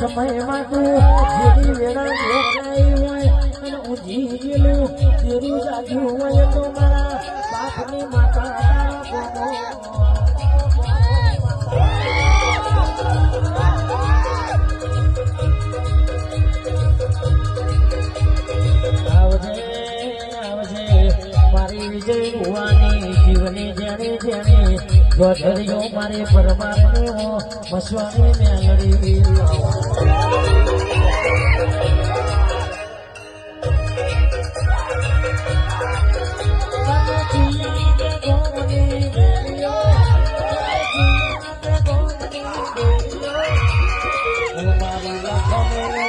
સમયમાં તું જેવી વેળા જોડાઈ હોય અને ઊંધી ગયેલું તેરું જાગ્યું હોય તો મારા બાપની માતા મારી વિજય ભુવાની જીવની જેણે જેણે ગોધરીઓ મારે પરમાત્મો મસવાની મેલડી મારી